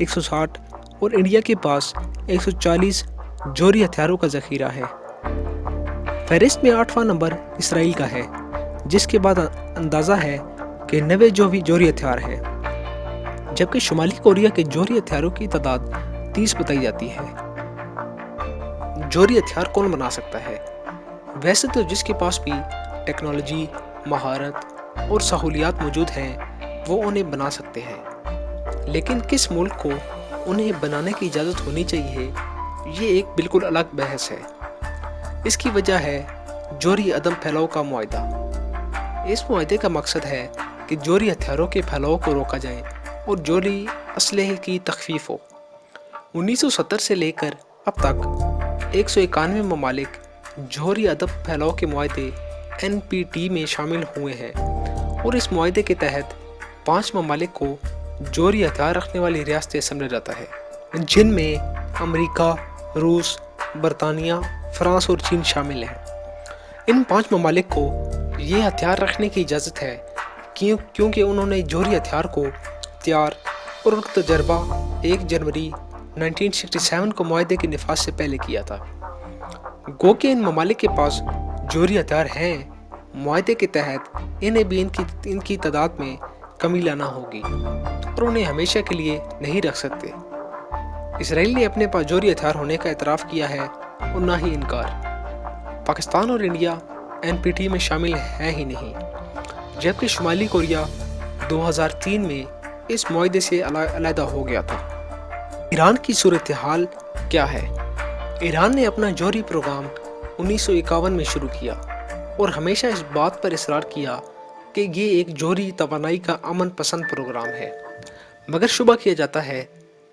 160 اور انڈیا کے پاس 140 جوہری ہتھیاروں کا ذخیرہ ہے۔ فہرست میں 8واں نمبر اسرائیل کا ہے، جس کے بعد اندازہ ہے کہ 90 جوہری ہتھیار ہیں، جبکہ شمالی کوریا کے جوہری ہتھیاروں کی تعداد 30 بتائی جاتی ہے۔ جوہری ہتھیار کون بنا سکتا ہے؟ ویسے تو جس کے پاس بھی ٹیکنالوجی، مہارت اور سہولیات موجود ہیں وہ انہیں بنا سکتے ہیں، لیکن کس ملک کو انہیں بنانے کی اجازت ہونی چاہیے یہ ایک بالکل الگ بحث ہے۔ اس کی وجہ ہے جوہری عدم پھیلاؤ کا معاہدہ۔ اس معاہدے کا مقصد ہے کہ جوہری ہتھیاروں کے پھیلاؤ کو روکا جائے اور جوہری اسلحے کی تخفیف ہو۔ 1970 سے لے کر اب تک 191 ممالک جوہری عدم پھیلاؤ کے معاہدے NPT میں شامل ہوئے ہیں، اور اس معاہدے کے تحت 5 ممالک کو جوہری ہتھیار رکھنے والی ریاستیں سمجھا جاتا ہے، جن میں امریکہ، روس، برطانیہ، فرانس اور چین شامل ہیں۔ ان 5 ممالک کو یہ ہتھیار رکھنے کی اجازت ہے کیونکہ انہوں نے جوہری ہتھیار کو تیار اور ان کا تجربہ 1 جنوری 1967 کو معاہدے کے نفاذ سے پہلے کیا تھا۔ گو کہ ان ممالک کے پاس جوہری ہتھیار ہیں، معاہدے کے تحت انہیں بھی ان کی تعداد میں کمی لانا ہوگی اور انہیں ہمیشہ کے لیے نہیں رکھ سکتے۔ اسرائیل نے اپنے پاس جوہری ہتھیار ہونے کا اعتراف کیا ہے اور نہ ہی انکار۔ پاکستان اور انڈیا NPT میں شامل ہے ہی نہیں، جبکہ شمالی کوریا 2003 میں اس معاہدے سے علیحدہ ہو گیا تھا۔ ایران کی صورتحال کیا ہے؟ ایران نے اپنا جوہری پروگرام 1951 میں شروع کیا اور ہمیشہ اس بات پر اصرار کیا کہ یہ ایک جوہری توانائی کا امن پسند پروگرام ہے، مگر شبہ کیا جاتا ہے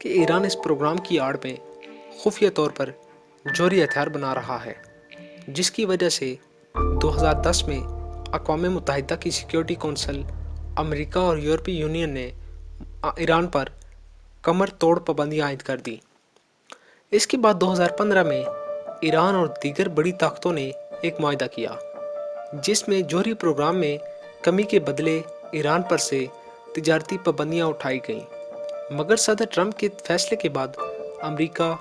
کہ ایران اس پروگرام کی آڑ میں خفیہ طور پر جوہری ہتھیار بنا رہا ہے، جس کی وجہ سے 2010 میں اقوام متحدہ کی سیکیورٹی کونسل، امریکہ اور یورپی یونین نے ایران پر کمر توڑ پابندیاں عائد کر دیں۔ اس کے بعد 2015 میں ایران اور دیگر بڑی طاقتوں نے ایک معاہدہ کیا، جس میں جوہری پروگرام میں کمی کے بدلے ایران پر سے تجارتی پابندیاں اٹھائی گئیں، مگر صدر ٹرمپ کے فیصلے کے بعد امریکہ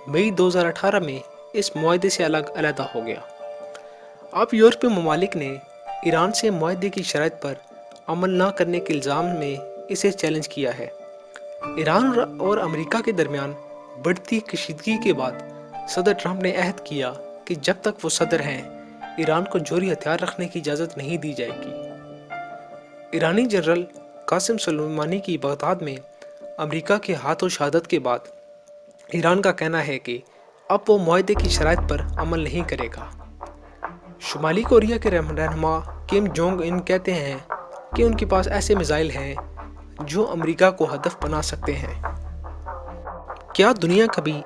مئی 2018 میں اس معاہدے سے علیحدہ ہو گیا۔ اب یورپی ممالک نے ایران سے معاہدے کی شرائط پر عمل نہ کرنے کے الزام میں اسے چیلنج کیا ہے۔ ایران اور امریکہ کے درمیان بڑھتی کشیدگی کے بعد صدر ٹرمپ نے عہد کیا کہ جب تک وہ صدر ہیں ایران کو جوہری ہتھیار رکھنے کی اجازت نہیں دی جائے گی۔ ایرانی جنرل قاسم سلیمانی کی بغداد میں امریکہ کے ہاتھوں شہادت کے بعد ایران کا کہنا ہے کہ اب وہ معاہدے کی شرائط پر عمل نہیں کرے گا۔ شمالی کوریا کے رہنما کم جونگ ان کہتے ہیں کہ ان کے پاس ایسے میزائل ہیں جو امریکہ کو ہدف بنا سکتے ہیں۔ کیا دنیا کبھی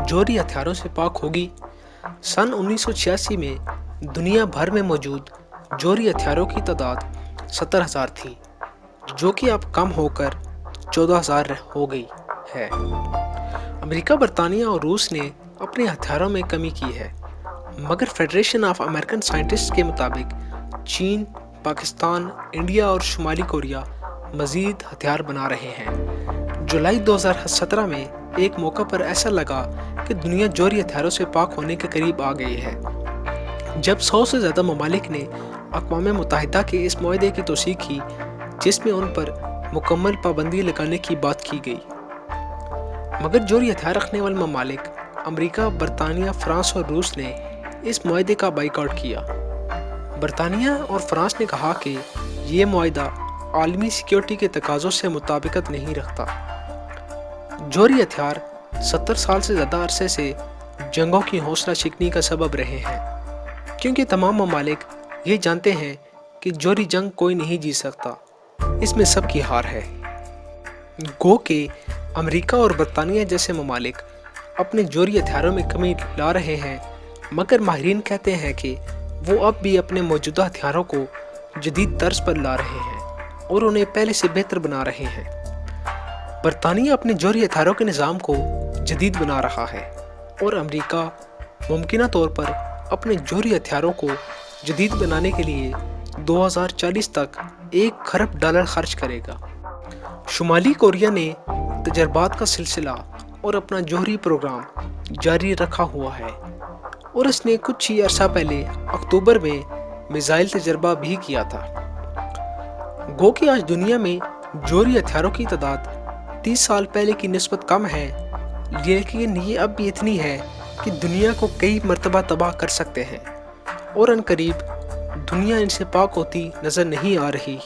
جوہری ہتھیاروں سے پاک ہوگی؟ سن 1986 میں دنیا بھر میں موجود جوہری ہتھیاروں کی تعداد 70,000 تھی، جو کہ اب کم ہو کر 14,000 ہو گئی ہے۔ امریکہ، برطانیہ اور روس نے اپنے ہتھیاروں میں کمی کی ہے، مگر فیڈریشن آف امریکن سائنٹسٹ کے مطابق چین، پاکستان، انڈیا اور شمالی کوریا مزید ہتھیار بنا رہے ہیں۔ جولائی 2017 میں ایک موقع پر ایسا لگا کہ دنیا جوہری ہتھیاروں سے پاک ہونے کے قریب آ گئی ہے، جب 100 سے زیادہ ممالک نے اقوام متحدہ کے اس معاہدے کی توثیق کی جس میں ان پر مکمل پابندی لگانے کی بات کی گئی۔ مگر جوہری ہتھیار رکھنے والے ممالک امریکہ، برطانیہ، فرانس اور روس نے اس معاہدے کا بائیکاٹ کیا۔ برطانیہ اور فرانس نے کہا کہ یہ معاہدہ عالمی سیکیورٹی کے تقاضوں سے مطابقت نہیں رکھتا۔ جوہری ہتھیار 70 سال سے زیادہ عرصے سے جنگوں کی حوصلہ شکنی کا سبب رہے ہیں، کیونکہ تمام ممالک یہ جانتے ہیں کہ جوہری جنگ کوئی نہیں جیت سکتا، اس میں سب کی ہار ہے۔ گو کہ امریکہ اور برطانیہ جیسے ممالک اپنے جوہری ہتھیاروں میں کمی لا رہے ہیں، مگر ماہرین کہتے ہیں کہ وہ اب بھی اپنے موجودہ ہتھیاروں کو جدید طرز پر لا رہے ہیں اور انہیں پہلے سے بہتر بنا رہے ہیں۔ برطانیہ اپنے جوہری ہتھیاروں کے نظام کو جدید بنا رہا ہے اور امریکہ ممکنہ طور پر اپنے جوہری ہتھیاروں کو جدید بنانے کے لیے 2040 تک $1 کھرب خرچ کرے گا۔ شمالی کوریا نے تجربات کا سلسلہ اور اپنا جوہری پروگرام جاری رکھا ہوا ہے، اور اس نے کچھ ہی عرصہ پہلے اکتوبر میں میزائل تجربہ بھی کیا تھا۔ گو کہ آج دنیا میں جوہری ہتھیاروں کی تعداد 30 سال پہلے کی نسبت کم ہے، لیکن یہ اب بھی اتنی ہے کہ دنیا کو کئی مرتبہ تباہ کر سکتے ہیں، اور عنقریب دنیا ان سے پاک ہوتی نظر نہیں آ رہی۔